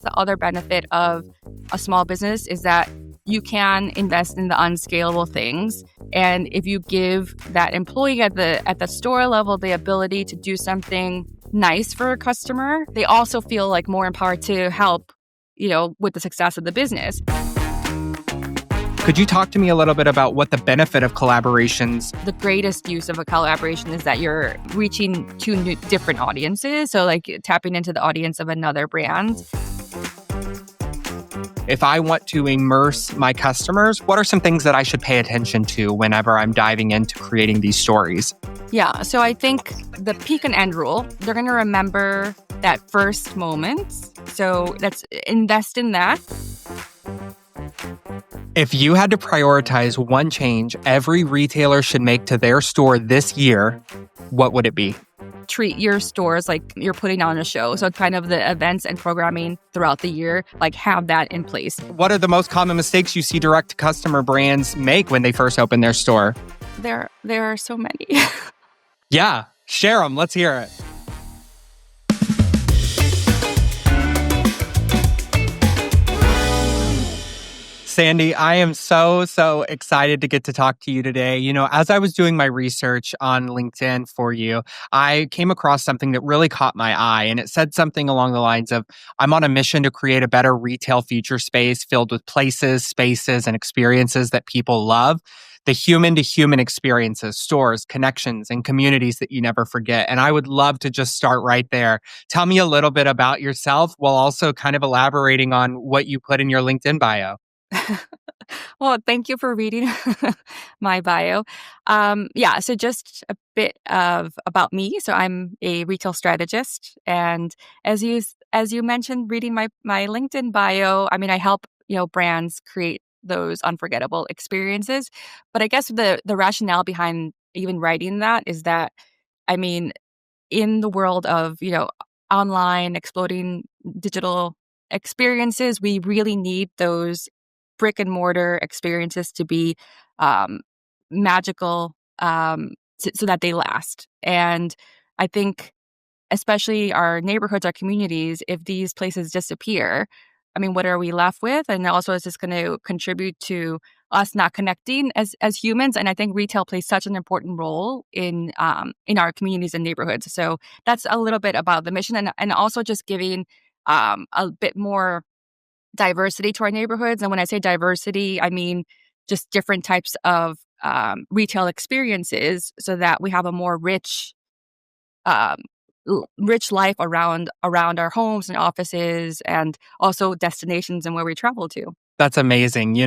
The other benefit of a small business is that you can invest in the unscalable things. And if you give that employee at the store level the ability to do something nice for a customer, they also feel like more empowered to help, with the success of the business. Could you talk to me a little bit about what the benefit of collaborations? The greatest use of a collaboration is that you're reaching two different audiences. So like tapping into the audience of another brand. If I want to immerse my customers, what are some things that I should pay attention to whenever I'm diving into creating these stories? Yeah, so I think the peak and end rule, they're going to remember that first moment. So let's invest in that. If you had to prioritize one change every retailer should make to their store this year, what would it be? Treat your stores like you're putting on a show. So kind of the events and programming throughout the year, like have that in place. What are the most common mistakes you see direct-to-customer brands make when they first open their store? There are so many. Yeah, share them. Let's hear it. Sandy, I am so excited to get to talk to you today. As I was doing my research on LinkedIn for you, I came across something that really caught my eye, and it said something along the lines of, I'm on a mission to create a better retail future space filled with places, spaces, and experiences that people love. The human-to-human experiences, stores, connections, and communities that you never forget. And I would love to just start right there. Tell me a little bit about yourself while also kind of elaborating on what you put in your LinkedIn bio. Well, thank you for reading my bio. So just a bit of about me. So I'm a retail strategist, and as you mentioned, reading my LinkedIn bio, I help brands create those unforgettable experiences. But I guess the rationale behind even writing that is that in the world of online exploding digital experiences, we really need those brick and mortar experiences to be magical, so that they last. And I think especially our neighborhoods, our communities, if these places disappear, what are we left with? And also, is this going to contribute to us not connecting as humans? And I think retail plays such an important role in our communities and neighborhoods. So that's a little bit about the mission, and also just giving a bit more diversity to our neighborhoods. And when I say diversity, I mean just different types of retail experiences, so that we have a more rich life around our homes and offices, and also destinations and where we travel to. That's amazing.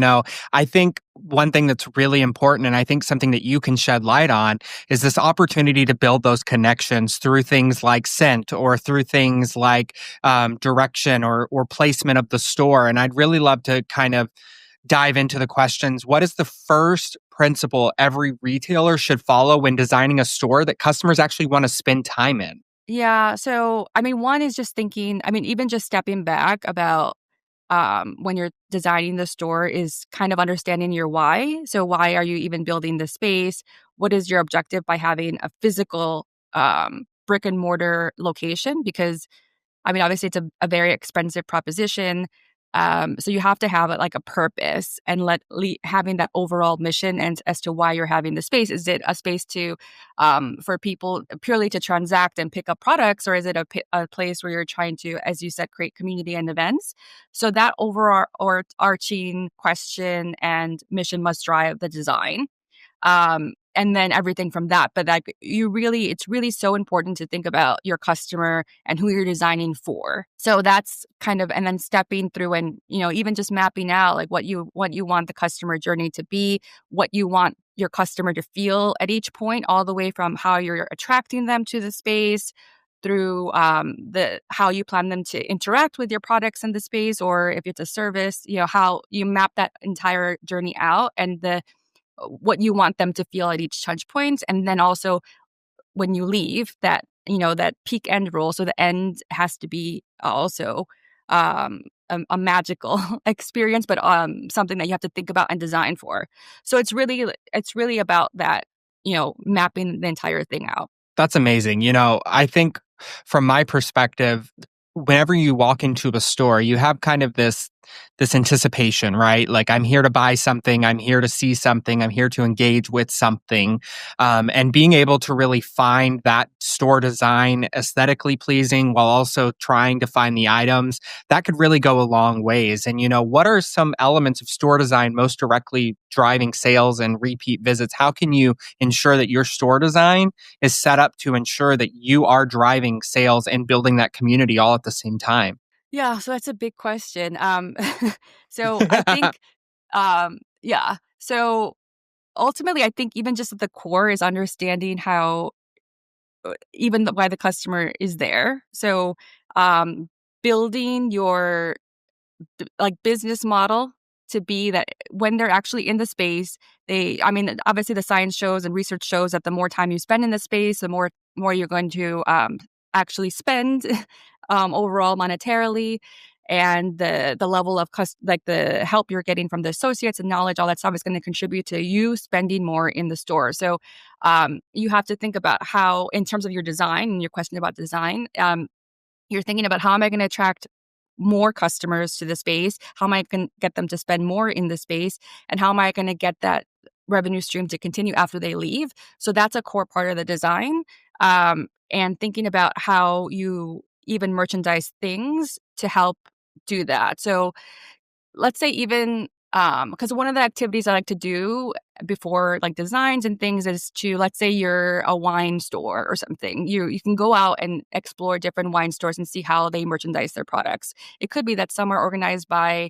I think one thing that's really important, and I think something that you can shed light on, is this opportunity to build those connections through things like scent or through things like direction or placement of the store. And I'd really love to kind of dive into the questions. What is the first principle every retailer should follow when designing a store that customers actually want to spend time in? Yeah. So, one is just thinking, even just stepping back about when you're designing the store is kind of understanding your why. So why are you even building the space? What is your objective by having a physical brick and mortar location? Because obviously it's a very expensive proposition. So you have to have it like a purpose, and having that overall mission and as to why you're having the space. Is it a space to for people purely to transact and pick up products, or is it a place where you're trying to, as you said, create community and events? So that overarching question and mission must drive the design. And then everything from that. But it's really so important to think about your customer and who you're designing for. So that's kind of, and then stepping through and, even just mapping out like what you want the customer journey to be, what you want your customer to feel at each point, all the way from how you're attracting them to the space through how you plan them to interact with your products in the space, or if it's a service, how you map that entire journey out, and what you want them to feel at each touch point. And then also when you leave, that peak end rule. So the end has to be also a magical experience, but something that you have to think about and design for. So it's really about that, mapping the entire thing out. That's amazing. I think from my perspective, whenever you walk into a store, you have kind of this anticipation, right? Like, I'm here to buy something, I'm here to see something, I'm here to engage with something. And being able to really find that store design aesthetically pleasing while also trying to find the items, that could really go a long ways. And, what are some elements of store design most directly driving sales and repeat visits? How can you ensure that your store design is set up to ensure that you are driving sales and building that community all at the same time? Yeah, so that's a big question. So I think, yeah. So ultimately, I think even just at the core is understanding how, why the customer is there. So, building your business model to be that when they're actually in the space, I mean, obviously the science shows and research shows that the more time you spend in the space, the more you're going to actually spend overall monetarily, and the level of the help you're getting from the associates and knowledge, all that stuff is going to contribute to you spending more in the store. So you have to think about how, in terms of your design and your question about design, you're thinking about, how am I going to attract more customers to the space? How am I going to get them to spend more in the space? And how am I going to get that revenue stream to continue after they leave? So that's a core part of the design. And thinking about how you even merchandise things to help do that. So let's say even because one of the activities I like to do before designs and things is to, let's say you're a wine store or something, you can go out and explore different wine stores and see how they merchandise their products. It could be that some are organized by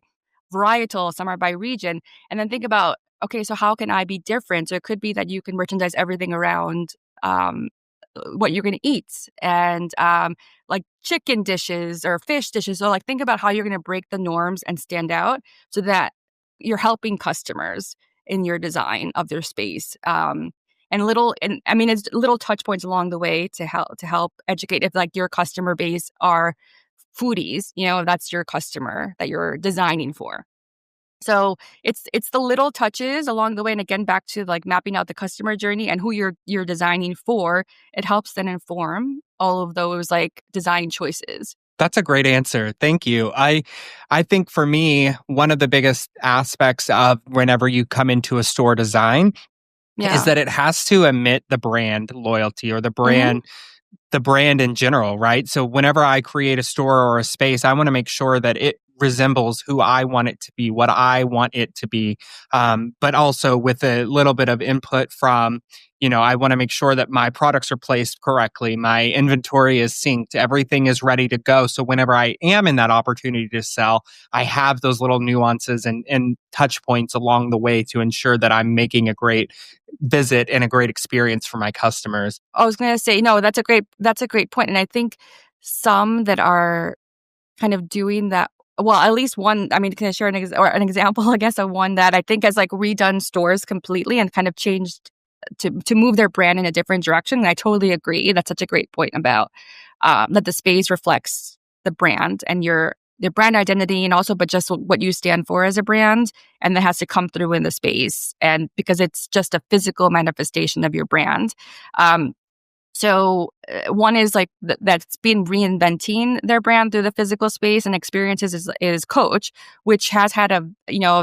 varietal, some are by region, and then think about, okay, so how can I be different? So it could be that you can merchandise everything around what you're going to eat, and chicken dishes or fish dishes. So think about how you're going to break the norms and stand out, so that you're helping customers in your design of their space. And I mean, it's little touch points along the way to help educate. If your customer base are foodies, if that's your customer that you're designing for. So it's the little touches along the way, and again, back to mapping out the customer journey and who you're designing for. It helps then inform all of those design choices. That's a great answer. Thank you. I think for me, one of the biggest aspects of whenever you come into a store design is Yeah. that it has to emit the brand loyalty or Hmm. the brand in general, right? So whenever I create a store or a space, I want to make sure that it resembles who I want it to be, what I want it to be, but also with a little bit of input from, I want to make sure that my products are placed correctly, my inventory is synced, everything is ready to go. So whenever I am in that opportunity to sell, I have those little nuances and touch points along the way to ensure that I'm making a great visit and a great experience for my customers. I was going to say, no, that's a great point. And I think some that are kind of doing that, well, at least one, I mean, can I share an example, I guess, of one that I think has redone stores completely and kind of changed to move their brand in a different direction. And I totally agree. That's such a great point about that the space reflects the brand and your brand identity, and also, but just what you stand for as a brand, and that has to come through in the space, and because it's just a physical manifestation of your brand. One is that's been reinventing their brand through the physical space and experiences is Coach, which has had a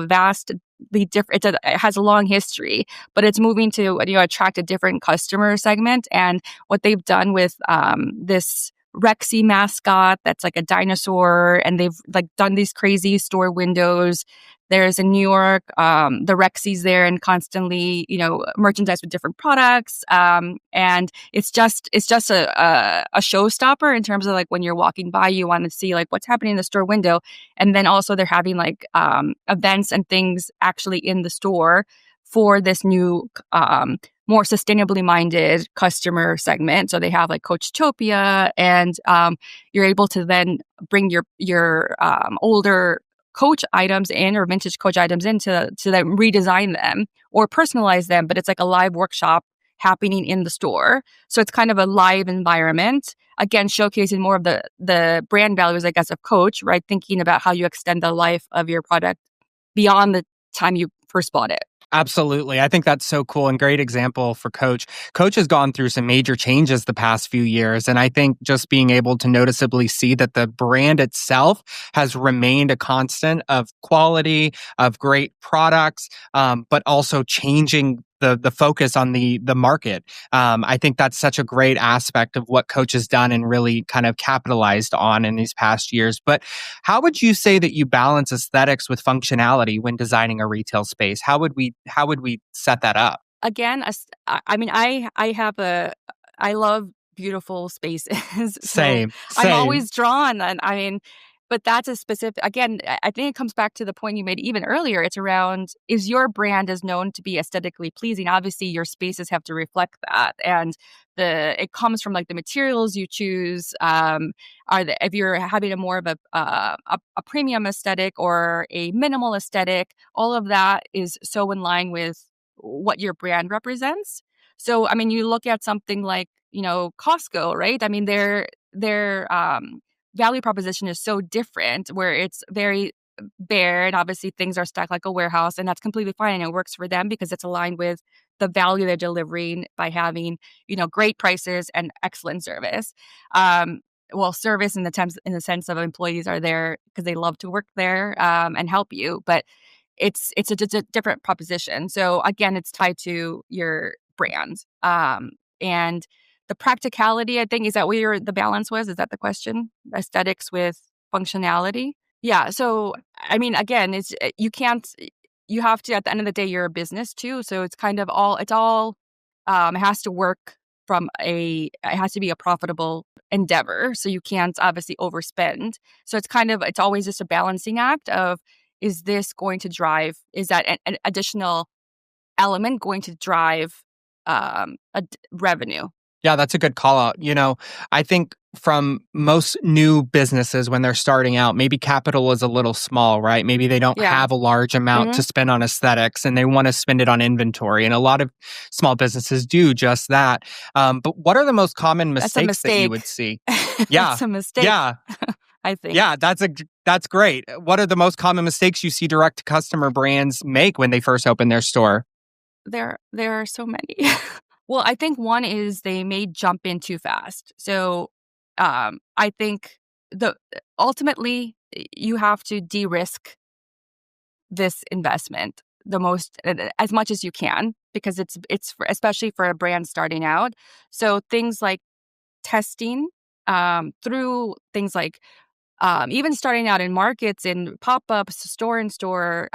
vastly different. It has a long history, but it's moving to attract a different customer segment. And what they've done with this Rexy mascot that's like a dinosaur, and they've done these crazy store windows. There's in New York, the Rexy's there and constantly, merchandise with different products. And it's just a showstopper in terms of when you're walking by, you want to see what's happening in the store window. And then also they're having events and things actually in the store for this new, more sustainably minded customer segment. So they have Coachtopia, and you're able to then bring your older Coach items in, or vintage Coach items in, to then redesign them or personalize them. But it's a live workshop happening in the store. So it's kind of a live environment, again, showcasing more of the brand values, I guess, of Coach, right? Thinking about how you extend the life of your product beyond the time you first bought it. Absolutely. I think that's so cool and great example for Coach. Coach has gone through some major changes the past few years. And I think just being able to noticeably see that the brand itself has remained a constant of quality, of great products, but also changing the focus on the market. I think that's such a great aspect of what Coach has done and really kind of capitalized on in these past years. But how would you say that you balance aesthetics with functionality when designing a retail space? How would we set that up? Again, I mean, I have a I love beautiful spaces, so Same, I'm same. always drawn, and I mean, but that's a specific. Again, I think it comes back to the point you made even earlier. It's around, is your brand is known to be aesthetically pleasing? Obviously, your spaces have to reflect that, and it comes from like the materials you choose. If you're having a more of a premium aesthetic or a minimal aesthetic, all of that is so in line with what your brand represents. So, I mean, you look at something like, Costco, right? I mean, their value proposition is so different, where it's very bare, and obviously things are stacked like a warehouse, and that's completely fine, and it works for them because it's aligned with the value they're delivering by having, great prices and excellent service. Um, well, service in the sense of employees are there because they love to work there, and help you, but it's a different proposition. So again, it's tied to your brand. And the practicality, I think, is that where the balance was? Is that the question? Aesthetics with functionality? Yeah. So I mean, again, you can't. You have to. At the end of the day, you're a business too. So it's kind of all. It's all. It has to work from a. It has to be a profitable endeavor. So you can't obviously overspend. So it's always just a balancing act of, is this going to drive, is that an additional element going to drive revenue? Yeah, that's a good call out. I think from most new businesses when they're starting out, maybe capital is a little small, right? Maybe they don't Yeah. have a large amount Hmm. to spend on aesthetics and they want to spend it on inventory. And a lot of small businesses do just that. But what are the most common That's a mistakes that you mistake. would see? Yeah. That's a mistake, Yeah. I think. Yeah, that's great. What are the most common mistakes you see direct to customer brands make when they first open their store? There are so many. Well, I think one is they may jump in too fast. So, I think the ultimately you have to de-risk this investment the most, as much as you can, because especially for a brand starting out. So things like testing, through things like, even starting out in markets, in pop-ups, store in store,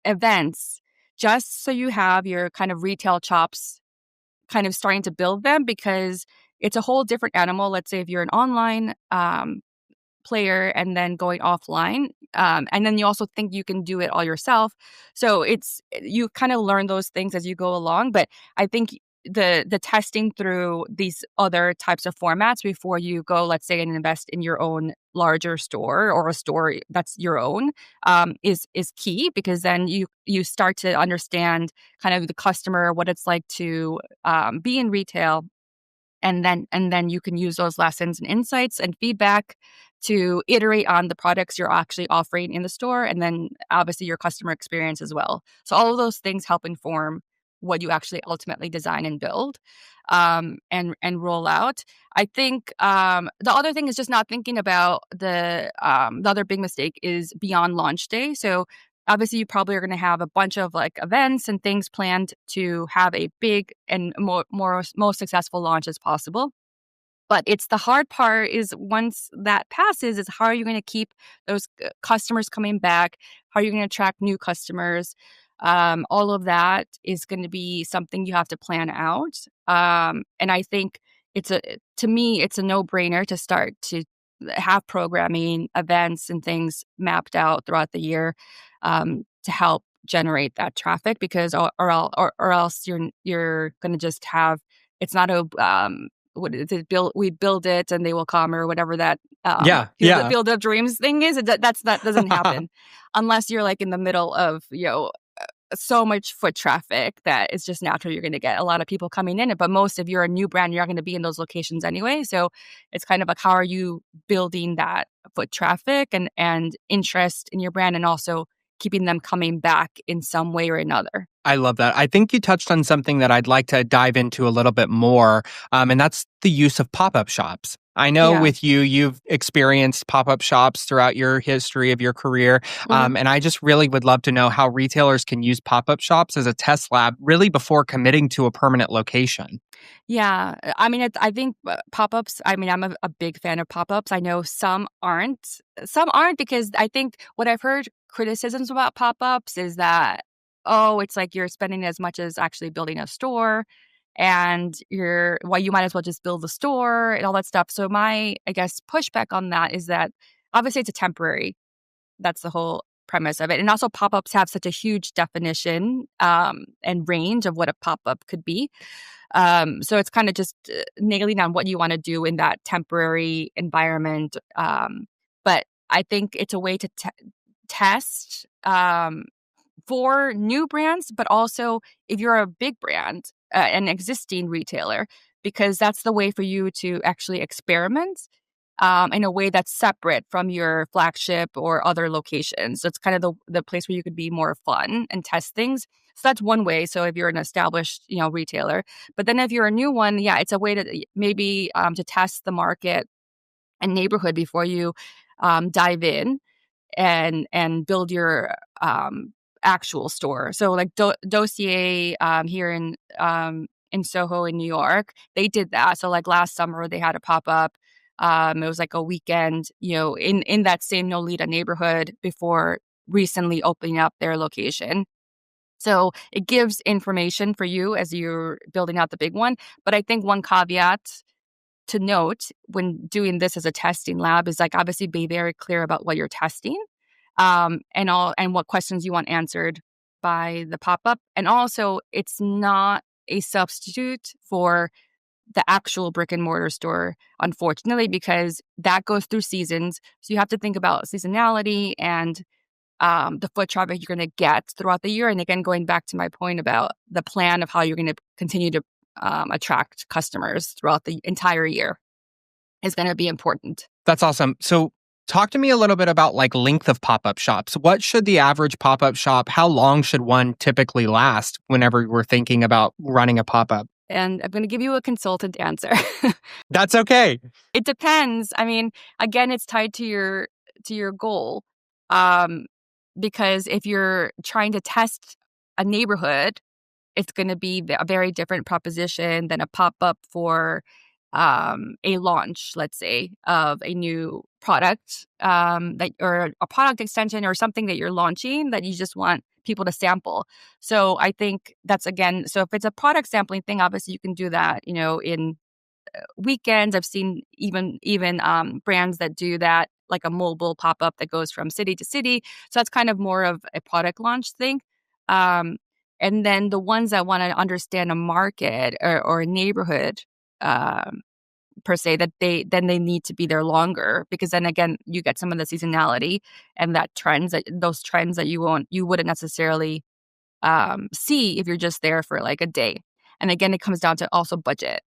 events, just so you have your kind of retail chops kind of starting to build them, because it's a whole different animal. Let's say if you're an online player and then going offline, and then you also think you can do it all yourself. So you kind of learn those things as you go along. But I think the testing through these other types of formats before you go, let's say, and invest in your own larger store, or a store that's your own, is key, because then you start to understand kind of the customer, what it's like to be in retail, and then you can use those lessons and insights and feedback to iterate on the products you're actually offering in the store, and then obviously your customer experience as well. So all of those things help inform what you actually ultimately design and build, and roll out. I think the other thing is just not thinking about the other big mistake is beyond launch day. So obviously, you probably are going to have a bunch of like events and things planned to have a big and most successful launch as possible. But it's the hard part is, once that passes, is how are you going to keep those customers coming back? How are you going to attract new customers? All of that is going to be something you have to plan out. And I think to me, it's a no-brainer to start to have programming, events, and things mapped out throughout the year, to help generate that traffic, because or else you're going to just have, it's not a what is it, we build it and they will come, or whatever that Yeah, field yeah. field of dreams thing is. That doesn't happen unless you're like in the middle of, so much foot traffic that it's just natural you're going to get a lot of people coming in. But most, if you're a new brand, you're not going to be in those locations anyway. So it's kind of like, how are you building that foot traffic and interest in your brand, and also keeping them coming back in some way or another. I love that. I think you touched on something that I'd like to dive into a little bit more, and that's the use of pop-up shops. I know Yeah. with you, you've experienced pop-up shops throughout your history of your career, Mhm. and I just really would love to know how retailers can use pop-up shops as a test lab, really before committing to a permanent location. Yeah, I mean, I think pop-ups. I mean, I'm a big fan of pop-ups. I know some aren't. Some aren't because I think what I've heard criticisms about pop-ups is that, oh, it's like you're spending as much as actually building a store, and you might as well just build the store and all that stuff. So my, I guess, pushback on that is that obviously it's a temporary. That's the whole premise of it, and also pop-ups have such a huge definition and range of what a pop-up could be. So it's kind of just nailing down what you want to do in that temporary environment. But I think it's a way to test for new brands, but also if you're a big brand, an existing retailer, because that's the way for you to actually experiment in a way that's separate from your flagship or other locations. So it's kind of the place where you could be more fun and test things. So that's one way. So if you're an established, retailer, but then if you're a new one, yeah, it's a way to maybe to test the market and neighborhood before you dive in and build your actual store. So like Dossier here in Soho in New York, they did that. So like last summer they had a pop up. It was like a weekend, in that same Nolita neighborhood before recently opening up their location. So it gives information for you as you're building out the big one. But I think one caveat to note when doing this as a testing lab is like obviously be very clear about what you're testing, and what questions you want answered by the pop-up. And also it's not a substitute for the actual brick and mortar store, unfortunately, because that goes through seasons. So you have to think about seasonality and the foot traffic you're going to get throughout the year. And again, going back to my point about the plan of how you're going to continue to attract customers throughout the entire year is going to be important. That's awesome. So talk to me a little bit about like length of pop-up shops. What should the average pop-up shop, how long should one typically last whenever we're thinking about running a pop-up? And I'm going to give you a consultant answer. That's okay. It depends. I mean, again, it's tied to your goal. Um, because if you're trying to test a neighborhood, it's going to be a very different proposition than a pop-up for a launch, let's say, of a new product, that or a product extension or something that you're launching that you just want people to sample. So I think that's again, so if it's a product sampling thing, obviously you can do that, in weekends. I've seen even brands that do that, like a mobile pop-up that goes from city to city. So that's kind of more of a product launch thing. Um, and then the ones that want to understand a market or a neighborhood, per se, that they need to be there longer, because then again you get some of the seasonality and those trends that you wouldn't necessarily see if you're just there for like a day. And again, it comes down to also budget,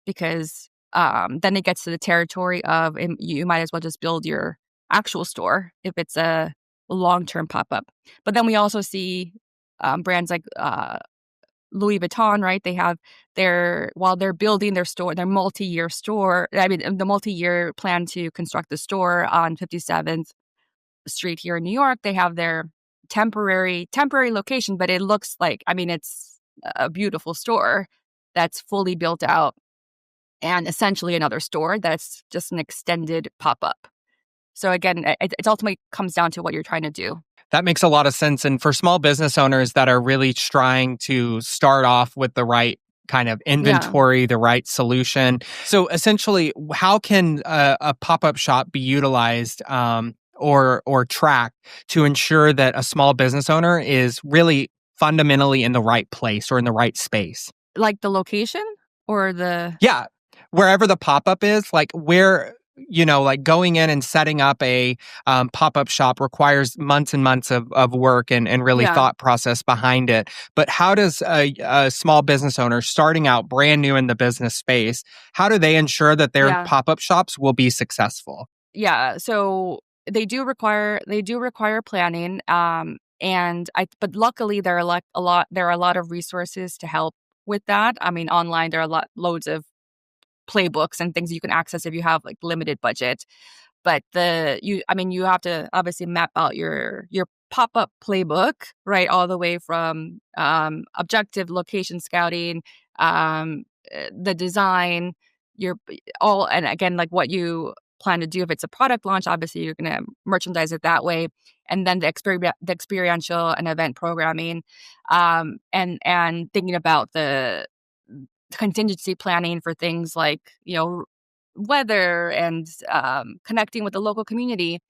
because then it gets to the territory of you might as well just build your actual store if it's a long-term pop-up. But then we also see brands like Louis Vuitton, right? They have while they're building their store, their multi-year store, I mean, the multi-year plan to construct the store on 57th Street here in New York, they have their temporary location, but it looks like, I mean, it's a beautiful store that's fully built out and essentially another store that's just an extended pop-up. So again, it ultimately comes down to what you're trying to do. That makes a lot of sense. And for small business owners that are really trying to start off with the right kind of Yeah. inventory, the right solution. So essentially, how can a pop-up shop be utilized or tracked to ensure that a small business owner is really fundamentally in the right place or in the right space? Like the location or the... Yeah, wherever the pop-up is, like where, like going in and setting up a pop-up shop requires months and months of work and really Yeah. thought process behind it. But how does a small business owner starting out brand new in the business space, how do they ensure that their Yeah. pop-up shops will be successful? Yeah. So they do require planning. But luckily there are a lot of resources to help with that. I mean, online there are loads of playbooks and things you can access if you have like limited budget. But you have to obviously map out your pop-up playbook, right? All the way from objective location scouting, the design, your all and again, like what you plan to do. If it's a product launch, obviously you're gonna merchandise it that way. And then the experiential and event programming, and thinking about the contingency planning for things like, weather and connecting with the local community.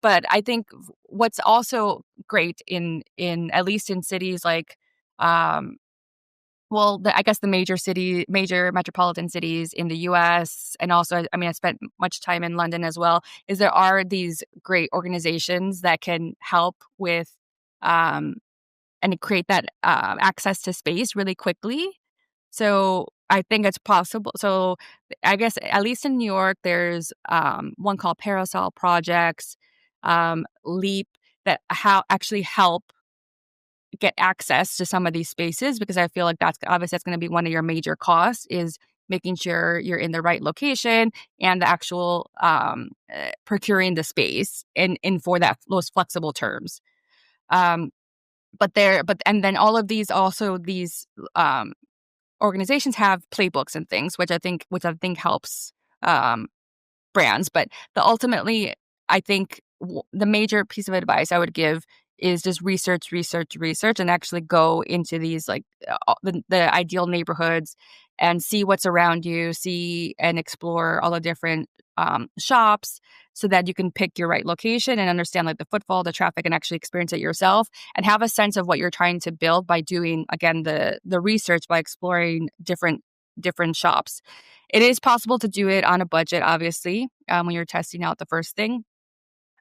But I think what's also great in at least in cities like, um, I guess the major metropolitan cities in the U.S. and also, I mean, I spent much time in London as well. Is there are these great organizations that can help with um, and create that access to space really quickly. So I think it's possible. So I guess at least in New York, there's one called Parasol Projects, Leap, that actually help get access to some of these spaces, because I feel like that's going to be one of your major costs, is making sure you're in the right location and the actual procuring the space and for those flexible terms. Um, and then all of these organizations have playbooks and things, which I think helps um, brands. But ultimately, I think the major piece of advice I would give is just research, and actually go into these like the ideal neighborhoods and see what's around you, see and explore all the different shops, so that you can pick your right location and understand like the footfall, the traffic, and actually experience it yourself and have a sense of what you're trying to build by doing, again, the research, by exploring different shops. It is possible to do it on a budget, obviously, when you're testing out the first thing.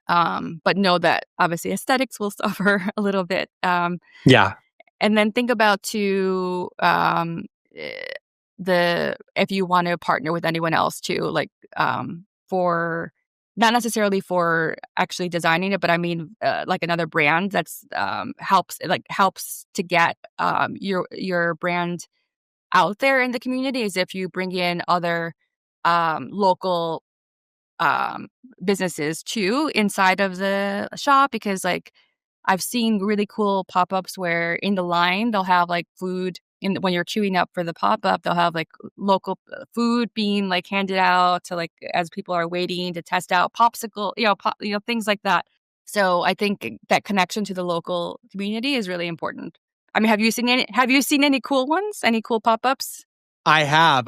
But know that obviously aesthetics will suffer a little bit. Yeah. And then think about too, if you want to partner with anyone else too, like for not necessarily for actually designing it, but I mean like another brand that's helps to get your brand out there in the community, is if you bring in other local um, businesses too inside of the shop, because like I've seen really cool pop-ups where in the line they'll have like food when you're queuing up for the pop-up, they'll have like local food being like handed out to like as people are waiting to test out popsicle, things like that. So I think that connection to the local community is really important. I mean, have you seen any cool ones? Any cool pop-ups? I have.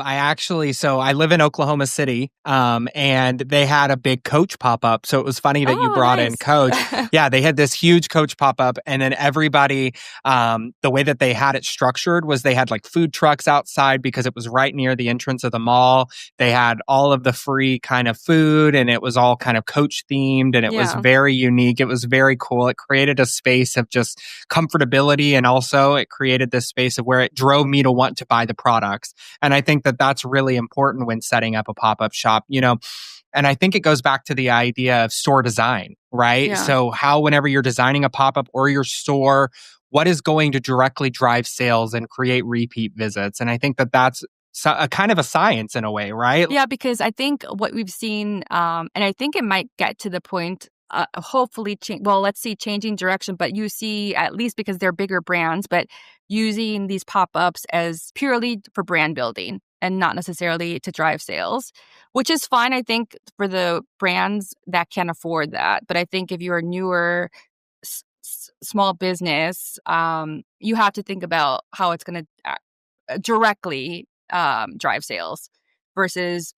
So I live in Oklahoma City, and they had a big Coach pop up. So it was funny that you Oh, brought in nice. Coach. Yeah, they had this huge Coach pop up, and then everybody, the way that they had it structured was they had like food trucks outside because it was right near the entrance of the mall. They had all of the free kind of food, and it was all kind of Coach themed, and it was Yeah. very unique. It was very cool. It created a space of just comfortability, and also it created this space of where it drove me to want to buy the products. And I think that that's really important when setting up a pop-up shop, and I think it goes back to the idea of store design, right? Yeah. So how, whenever you're designing a pop-up or your store, what is going to directly drive sales and create repeat visits? And I think that that's a kind of a science in a way, right? Yeah, because I think what we've seen, and I think it might get to the point, hopefully, let's see, changing direction. But you see, at least because they're bigger brands, but using these pop ups as purely for brand building and not necessarily to drive sales, which is fine, I think, for the brands that can afford that. But I think if you're a newer, small business, you have to think about how it's going to directly drive sales versus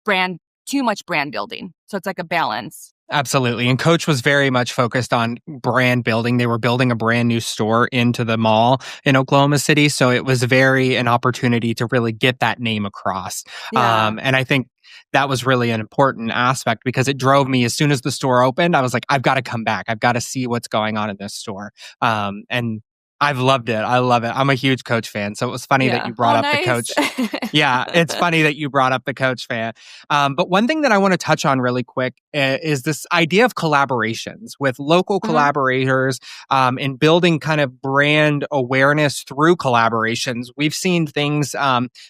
brand too much brand building. So it's like a balance. Absolutely. And Coach was very much focused on brand building. They were building a brand new store into the mall in Oklahoma City. So it was very an opportunity to really get that name across. Yeah. And I think that was really an important aspect because it drove me as soon as the store opened. I was like, I've got to come back. I've got to see what's going on in this store. And I've loved it. I love it. I'm a huge Coach fan. So it was funny that Yeah. you brought Oh, up the nice. Coach. Yeah, it's funny that you brought up the Coach fan. But one thing that I want to touch on really quick is this idea of collaborations with local Mhm. collaborators and building kind of brand awareness through collaborations. We've seen things.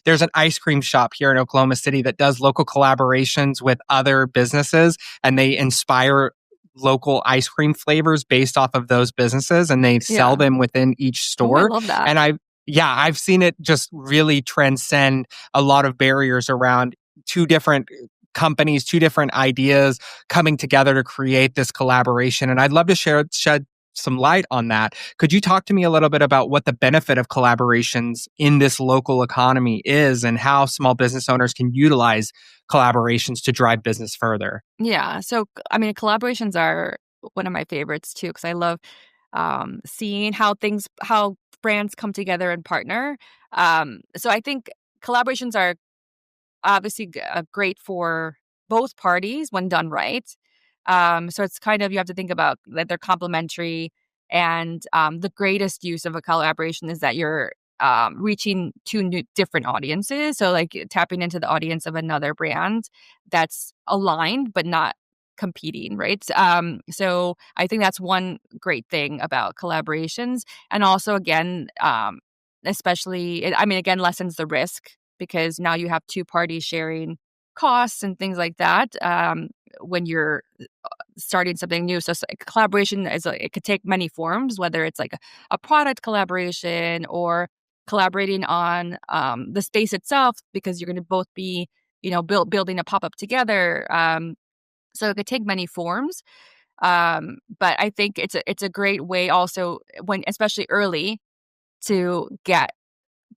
There's an ice cream shop here in Oklahoma City that does local collaborations with other businesses, and they inspire local ice cream flavors based off of those businesses, and they sell Yeah. them within each Oh, I store. love that. And I've seen it just really transcend a lot of barriers around two different companies, two different ideas coming together to create this collaboration. And I'd love to shed some light on that. Could you talk to me a little bit about what the benefit of collaborations in this local economy is and how small business owners can utilize collaborations to drive business further? Yeah. So, I mean, collaborations are one of my favorites too, because I love seeing how brands come together and partner. So I think collaborations are obviously great for both parties when done right. So it's kind of, you have to think about that they're complementary, and the greatest use of a collaboration is that you're reaching two different audiences. So like tapping into the audience of another brand that's aligned but not competing, right? So I think that's one great thing about collaborations, and also again, especially, I mean, again, lessens the risk because now you have two parties sharing costs and things like that when you're starting something new. So collaboration it could take many forms, whether it's like a product collaboration or collaborating on the space itself, because you're going to both be, building a pop up together. So it could take many forms. But I think it's a great way also when, especially early, to get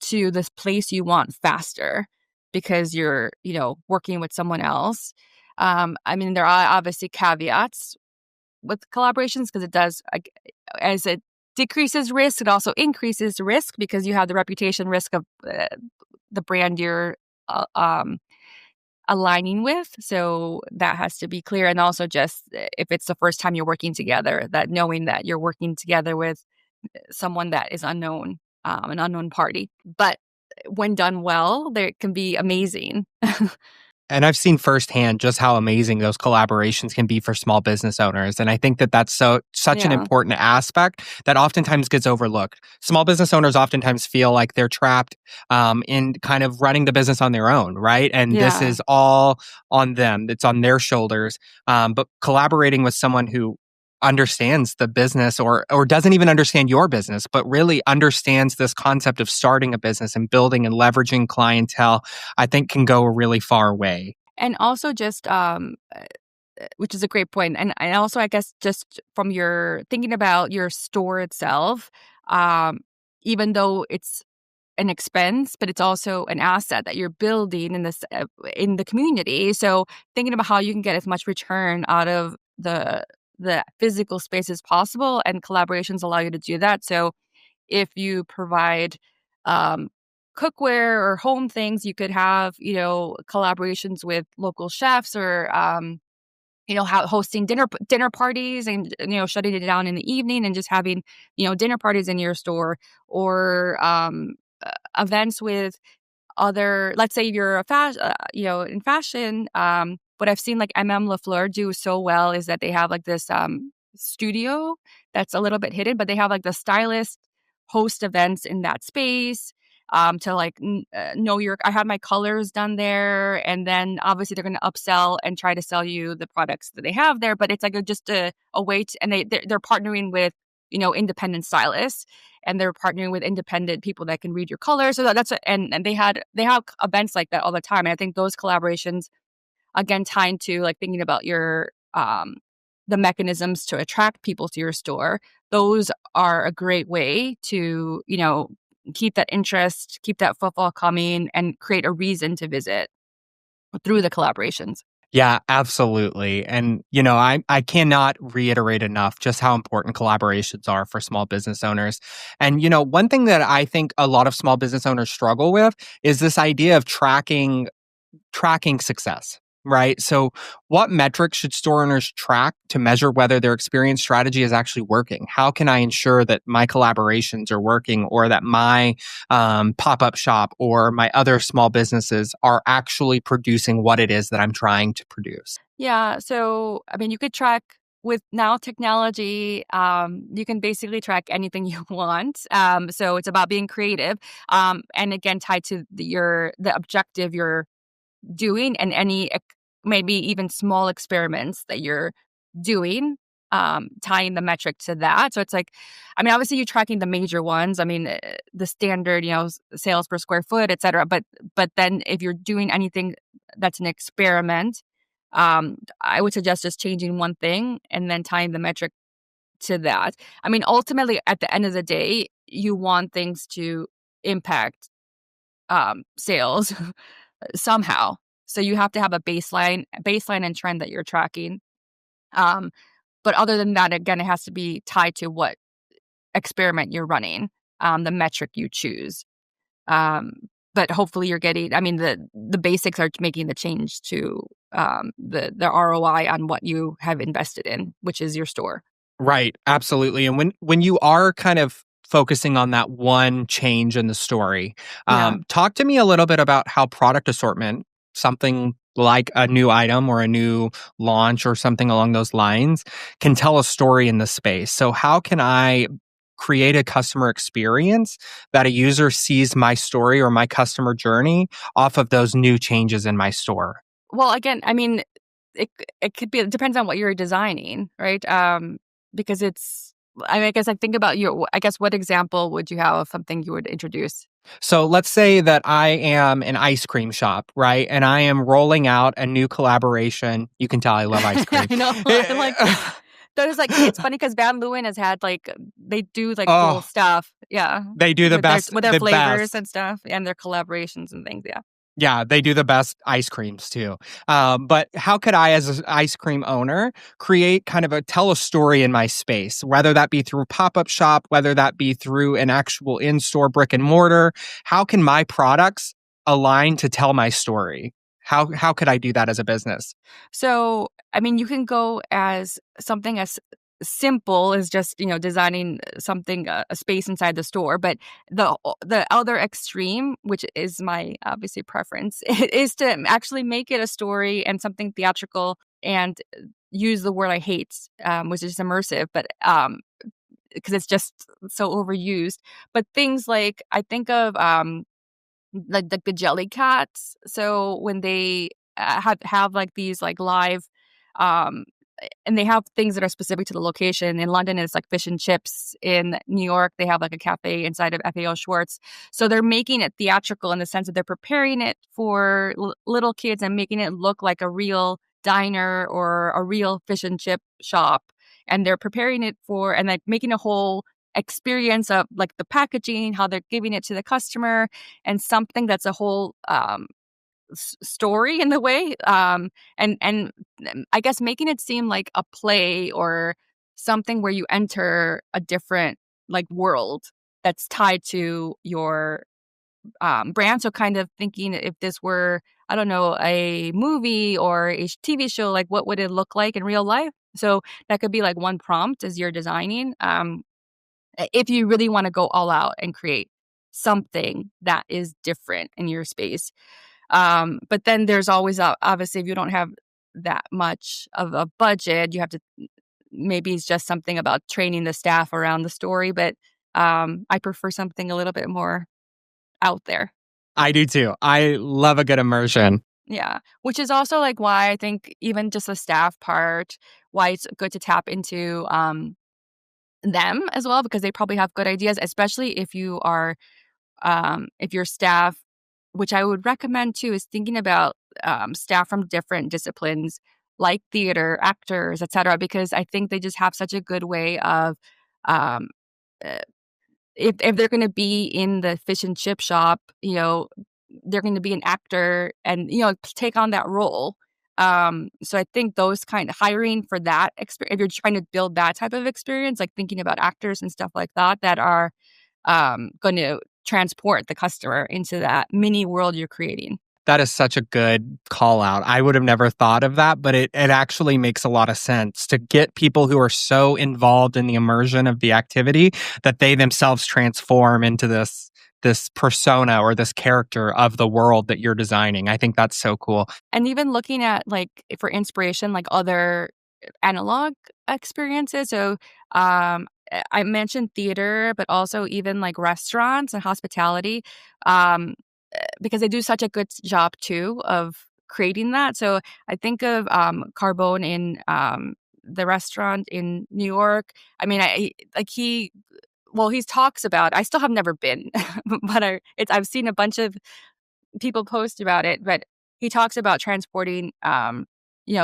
to this place you want faster because you're, working with someone else. I mean, there are obviously caveats with collaborations because it does, as it decreases risk, it also increases risk because you have the reputation risk of the brand you're aligning with. So that has to be clear. And also just if it's the first time you're working together, that knowing that you're working together with someone that is unknown, an unknown party. But when done well, they can be amazing. And I've seen firsthand just how amazing those collaborations can be for small business owners. And I think that that's such an Yeah. important aspect that oftentimes gets overlooked. Small business owners oftentimes feel like they're trapped in kind of running the business on their own, right? And this Yeah. is all on them. It's on their shoulders. But collaborating with someone who understands the business or doesn't even understand your business, but really understands this concept of starting a business and building and leveraging clientele, I think can go a really far way. And also just which is a great point. And also I guess just from your thinking about your store itself, um, even though it's an expense, but it's also an asset that you're building in the community. So thinking about how you can get as much return out of the physical space as possible, and collaborations allow you to do that. So if you provide um, cookware or home things, you could have, collaborations with local chefs or hosting dinner parties, and shutting it down in the evening and just having dinner parties in your store, or events with other, let's say you're a in fashion. What I've seen like Lafleur do so well is that they have like this studio that's a little bit hidden, but they have like the stylist host events in that space to like know your. I had my colors done there, and then obviously they're going to upsell and try to sell you the products that they have there. But it's like just a way to, and they're partnering with independent stylists, and they're partnering with independent people that can read your colors. So and they have events like that all the time. And I think those collaborations, again, tying to like thinking about your the mechanisms to attract people to your store. Those are a great way to keep that interest, keep that footfall coming, and create a reason to visit through the collaborations. Yeah, absolutely. And, I cannot reiterate enough just how important collaborations are for small business owners. And, one thing that I think a lot of small business owners struggle with is this idea of tracking success. right? So, what metrics should store owners track to measure whether their experience strategy is actually working? How can I ensure that my collaborations are working or that my pop up shop or my other small businesses are actually producing what it is that I'm trying to produce? Yeah. So, I mean, you could track with now technology, you can basically track anything you want. So it's about being creative. And again, tied to the objective you're doing and maybe even small experiments that you're doing, tying the metric to that. So it's like, I mean, obviously you're tracking the major ones. I mean, the standard, sales per square foot, et cetera. But then if you're doing anything that's an experiment, I would suggest just changing one thing and then tying the metric to that. I mean, ultimately, at the end of the day, you want things to impact sales somehow. So you have to have a baseline and trend that you're tracking. Um, but other than that, again, it has to be tied to what experiment you're running, the metric you choose. Um, but hopefully you're getting, I mean, the basics are making the change to the ROI on what you have invested in, which is your store. Right, absolutely. And when you are kind of focusing on that one change in the story, Yeah. talk to me a little bit about how product assortment, something like a new item or a new launch or something along those lines, can tell a story in the space. So how can I create a customer experience that a user sees my story or my customer journey off of those new changes in my store? Well, again, I mean, it could be, it depends on what you're designing, right? Because I mean, I guess I think about I guess what example would you have of something you would introduce? So let's say that I am an ice cream shop, right? And I am rolling out a new collaboration. You can tell I love ice cream. I know. I like there's like it's funny because Van Leeuwen has had they do like cool Oh, stuff. Yeah. they do the best, With their the flavors best. and stuff and their collaborations and things. Yeah. Yeah, they do the best ice creams too. But how could I, as an ice cream owner, create kind of tell a story in my space, whether that be through pop up shop, whether that be through an actual in store brick and mortar? How can my products align to tell my story? How could I do that as a business? So, I mean, you can go as something as simple as just, designing something, a space inside the store. But the other extreme, which is my obviously preference, is to actually make it a story and something theatrical and use the word I hate, which is immersive, but because it's just so overused. But things like I think of like the jelly cats. So when they have like these like live, um, and they have things that are specific to the location. In London, it's like fish and chips. In New York, they have like a cafe inside of FAO Schwartz. So they're making it theatrical in the sense that they're preparing it for little kids and making it look like a real diner or a real fish and chip shop. And they're preparing it for and like making a whole experience of like the packaging, how they're giving it to the customer, and something that's a whole story in the way, and I guess making it seem like a play or something where you enter a different like world that's tied to your brand. So kind of thinking if this were, I don't know, a movie or a TV show, like what would it look like in real life? So that could be like one prompt as you're designing. If you really want to go all out and create something that is different in your space. But then there's always, obviously, if you don't have that much of a budget, you have to, maybe it's just something about training the staff around the story. But I prefer something a little bit more out there. I do too. I love a good immersion. Yeah. Which is also like why I think even just the staff part, why it's good to tap into them as well, because they probably have good ideas, especially if you are if your staff, which I would recommend too, is thinking about staff from different disciplines like theater, actors, etc., because I think they just have such a good way of um, uh, if they're going to be in the fish and chip shop, they're going to be an actor and take on that role. So I think those kind of hiring for that experience, if you're trying to build that type of experience, like thinking about actors and stuff like that, that are going to transport the customer into that mini world you're creating. That is such a good call out. I would have never thought of that, but it actually makes a lot of sense to get people who are so involved in the immersion of the activity that they themselves transform into this persona or this character of the world that you're designing. I think that's so cool. And even looking at like for inspiration, like other analog experiences. So I mentioned theater, but also even like restaurants and hospitality, because they do such a good job too of creating that. So I think of Carbone in the restaurant in New York. I mean, he talks about. I still have never been, but I've seen a bunch of people post about it, but he talks about transporting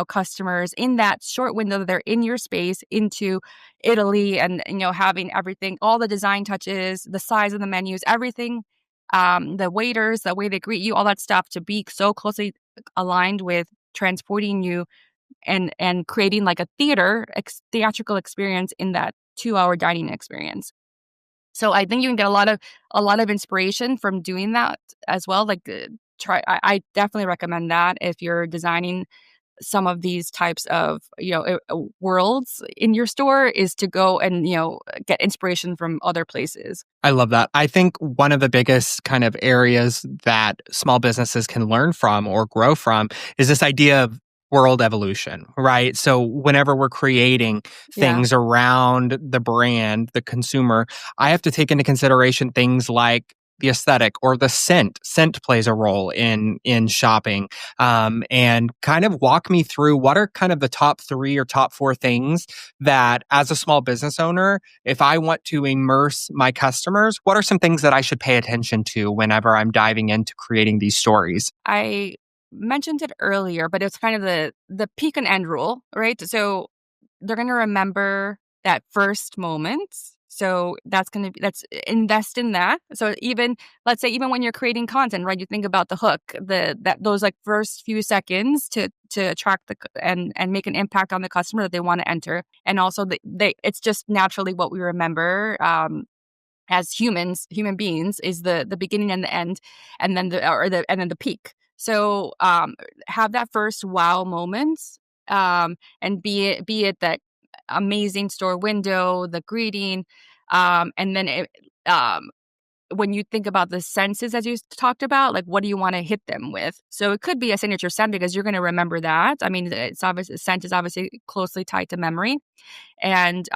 customers in that short window that they're in your space into Italy, and having everything, all the design touches, the size of the menus, everything, the waiters, the way they greet you, all that stuff, to be so closely aligned with transporting you and creating like a theatrical experience in that 2-hour dining experience. So I think you can get a lot of inspiration from doing that as well. Like I definitely recommend that if you're designing some of these types of worlds in your store, is to go and get inspiration from other places. I love that. I think one of the biggest kind of areas that small businesses can learn from or grow from is this idea of world evolution, right? So whenever we're creating Yeah. things around the brand, the consumer, I have to take into consideration things like the aesthetic or the scent. Scent plays a role in shopping, and kind of walk me through what are kind of the top 3 or top 4 things that, as a small business owner, if I want to immerse my customers, what are some things that I should pay attention to whenever I'm diving into creating these stories? I mentioned it earlier, but it's kind of the peak and end rule, right? So they're going to remember that first moment. So that's invest in that. So even, let's say, even when you're creating content, right? You think about the hook, those like first few seconds to attract and make an impact on the customer that they want to enter, and also it's just naturally what we remember. As human beings, is the beginning and the end, and then the peak. So have that first wow moment, and be it that amazing store window, the greeting, and then when you think about the senses, as you talked about, like what do you want to hit them with? So it could be a signature scent, because you're going to remember that. I mean, it's obvious scent is obviously closely tied to memory. And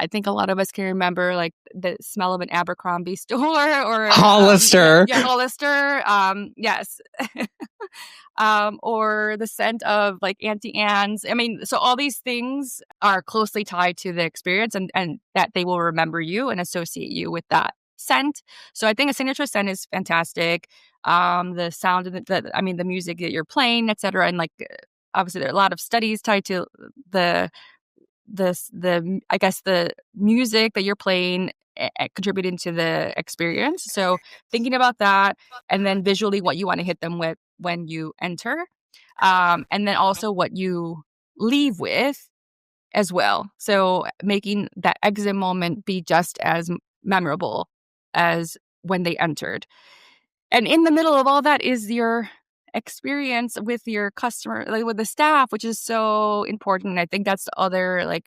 I think a lot of us can remember like the smell of an Abercrombie store, or Hollister. yeah, Hollister. Yes. Or the scent of like Auntie Anne's. I mean, so all these things are closely tied to the experience, and that they will remember you and associate you with that scent. So I think a signature scent is fantastic. The sound of the music that you're playing, etc. And like obviously there are a lot of studies tied to the I guess the music that you're playing contributing to the experience. So thinking about that, and then visually what you want to hit them with when you enter, and then also what you leave with as well. So making that exit moment be just as memorable as when they entered. And in the middle of all that is your experience with your customer, like with the staff, which is so important. I think that's the other like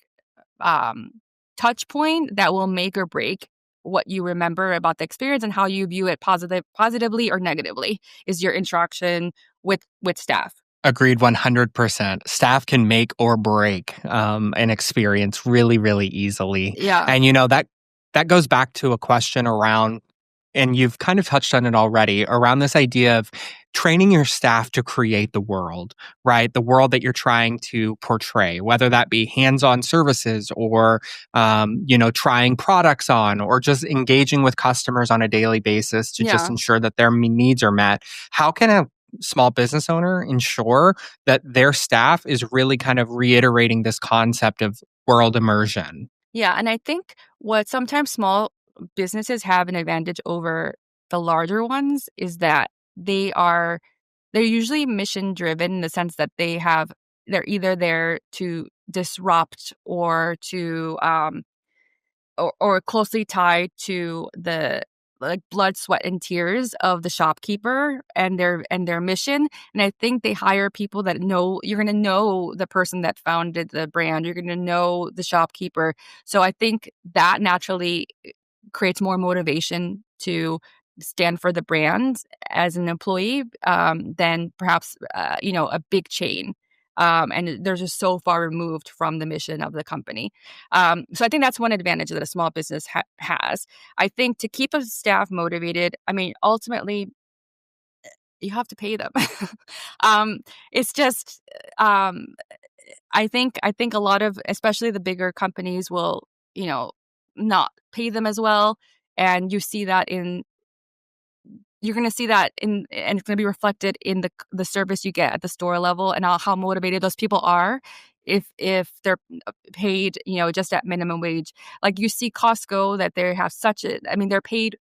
um, touch point that will make or break what you remember about the experience and how you view it positively or negatively, is your interaction with staff. Agreed 100%. Staff can make or break an experience really, really easily. Yeah. And, that goes back to a question around, and you've kind of touched on it already, around this idea of training your staff to create the world, right? The world that you're trying to portray, whether that be hands-on services or, trying products on, or just engaging with customers on a daily basis to just Yeah. ensure that their needs are met. How can a small business owner ensure that their staff is really kind of reiterating this concept of world immersion? Yeah. And I think what sometimes small businesses have an advantage over the larger ones is that they're usually mission driven, in the sense that they're either there to disrupt or to or closely tied to the like blood, sweat, and tears of the shopkeeper and their mission. And I think they hire people that know you're going to know the person that founded the brand. You're going to know the shopkeeper. So I think that naturally creates more motivation to stand for the brand as an employee than perhaps a big chain. And they're just so far removed from the mission of the company. So I think that's one advantage that a small business has. I think to keep a staff motivated, I mean, ultimately, you have to pay them. um, it's just, um, I think a lot of, especially the bigger companies, will not pay them as well, and you're going to see that and it's going to be reflected in the service you get at the store level and how motivated those people are if they're paid, just at minimum wage. Like you see Costco that they have they're paid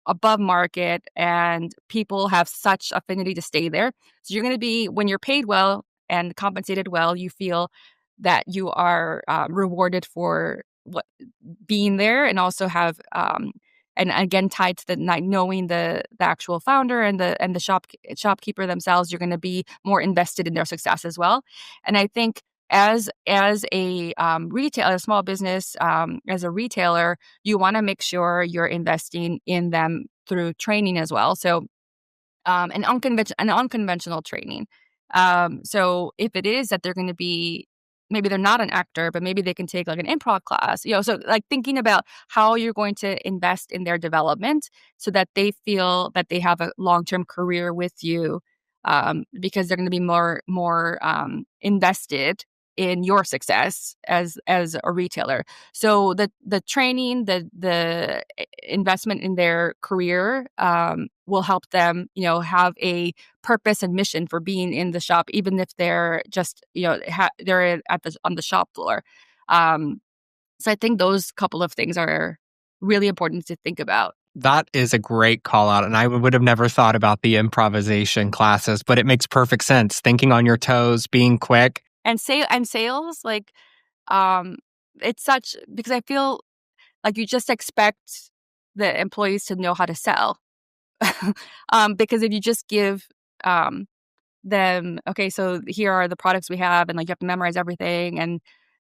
above market and people have such affinity to stay there. So you're going to be, when you're paid well and compensated well, you feel that you are rewarded for what being there, and also have and again tied to the knowing the actual founder and the shopkeeper themselves, you're going to be more invested in their success as well. And I think as a retailer, a small business, as a retailer, you want to make sure you're investing in them through training as well. So an unconventional training. So if it is that they're going to be, maybe they're not an actor, but maybe they can take like an improv class, so like thinking about how you're going to invest in their development so that they feel that they have a long-term career with you, because they're going to be more invested in your success as a retailer. So the training, the investment in their career will help them, have a purpose and mission for being in the shop, even if they're just, they're on the shop floor. So I think those couple of things are really important to think about. That is a great call out. And I would have never thought about the improvisation classes, but it makes perfect sense. Thinking on your toes, being quick. And sales, like, it's such, because I feel like you just expect the employees to know how to sell. Because if you just give them, okay, so here are the products we have, and like you have to memorize everything,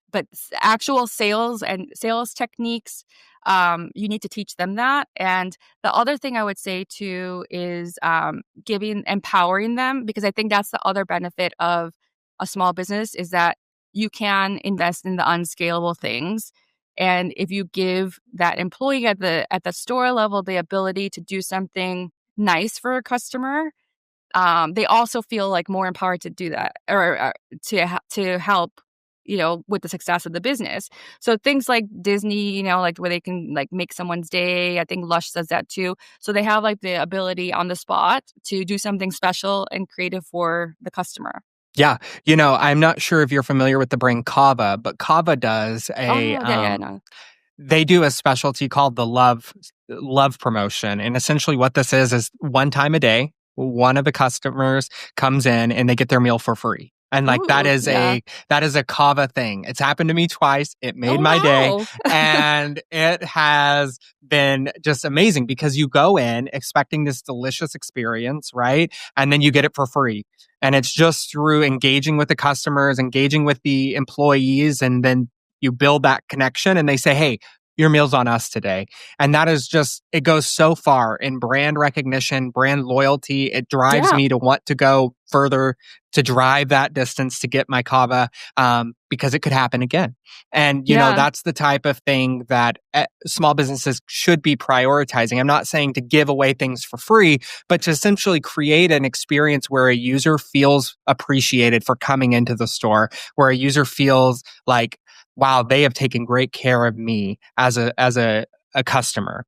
but actual sales and sales techniques, you need to teach them that. And the other thing I would say too is empowering them, because I think that's the other benefit of a small business, is that you can invest in the unscalable things. And if you give that employee at the store level the ability to do something nice for a customer, they also feel like more empowered to do that, or to help, with the success of the business. So things like Disney, like where they can like make someone's day. I think Lush does that too. So they have like the ability on the spot to do something special and creative for the customer. Yeah. I'm not sure if you're familiar with the brand Kava, but Kava does Oh, yeah, no. they do a specialty called the love promotion. And essentially what this is one time a day, one of the customers comes in and they get their meal for free. And like Ooh, yeah. that is a Kava thing. It's happened to me twice. It made Oh, my day. wow. And it has been just amazing because you go in expecting this delicious experience, right? And then you get it for free. And it's just through engaging with the customers, engaging with the employees, and then you build that connection and they say, hey, your meal's on us today. And that is just, it goes so far in brand recognition, brand loyalty. It drives Yeah. me to want to go further, to drive that distance to get my kava, because it could happen again. And, Yeah. that's the type of thing that small businesses should be prioritizing. I'm not saying to give away things for free, but to essentially create an experience where a user feels appreciated for coming into the store, where a user feels like, wow, they have taken great care of me as a customer.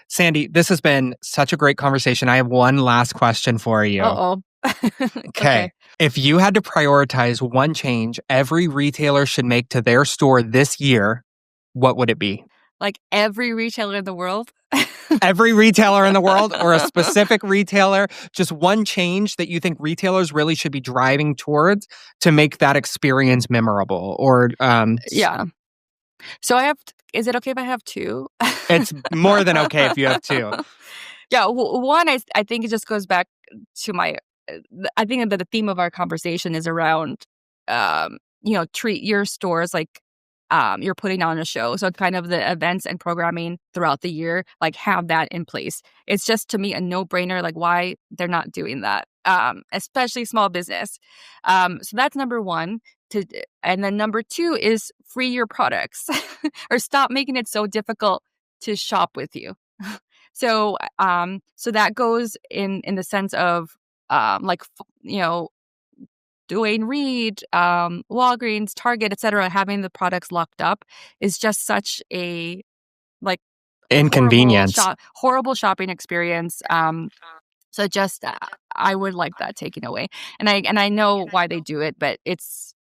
Sandy, this has been such a great conversation. I have one last question for you. Uh-oh. Okay. If you had to prioritize one change every retailer should make to their store this year, what would it be? Like every retailer in the world? Every retailer in the world, or a specific retailer, just one change that you think retailers really should be driving towards to make that experience memorable, or Yeah. So I have, is it okay if I have two? It's more than okay if you have two. Yeah, one, I think it just goes back to my, I think that the theme of our conversation is around, treat your stores like you're putting on a show. So kind of the events and programming throughout the year, like have that in place. It's just to me a no-brainer, like why they're not doing that, especially small business. So that's number one. And then number two is free your products or stop making it so difficult to shop with you. So that goes in the sense of Duane Reade, Walgreens, Target, etc. Having the products locked up is just such a like Inconvenience. horrible shopping experience. So just I would like that taken away, and I know why they do it, but it's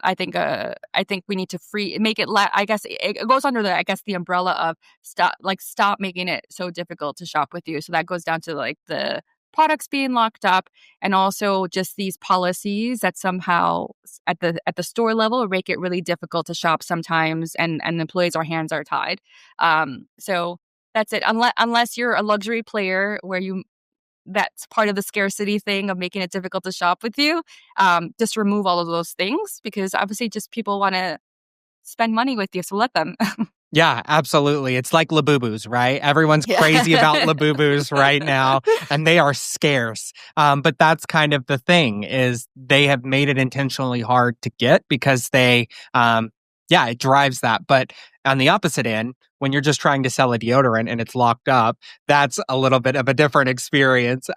I think we need to make it. I guess it goes under the umbrella of stop making it so difficult to shop with you. So that goes down to like the products being locked up, and also just these policies that somehow at the store level make it really difficult to shop sometimes, and employees, our hands are tied. So that's it. Unless you're a luxury player where that's part of the scarcity thing of making it difficult to shop with you. Just remove all of those things, because obviously just people want to spend money with you, so let them. Yeah, absolutely. It's like Labubus, right? Everyone's crazy about Labubus right now, and they are scarce. But that's kind of the thing, is they have made it intentionally hard to get because it drives that. But on the opposite end, when you're just trying to sell a deodorant and it's locked up, that's a little bit of a different experience.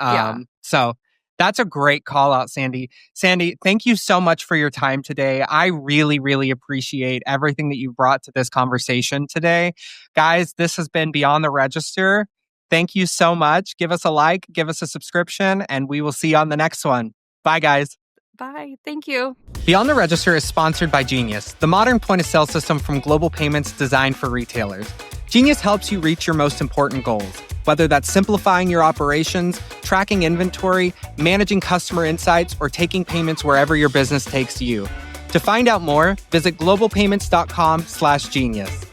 So that's a great call out, Sandy. Sandy, thank you so much for your time today. I really, really appreciate everything that you brought to this conversation today. Guys, this has been Beyond the Register. Thank you so much. Give us a like, give us a subscription, and we will see you on the next one. Bye, guys. Bye. Thank you. Beyond the Register is sponsored by Genius, the modern point-of-sale system from Global Payments designed for retailers. Genius helps you reach your most important goals, whether that's simplifying your operations, tracking inventory, managing customer insights, or taking payments wherever your business takes you. To find out more, visit globalpayments.com/genius.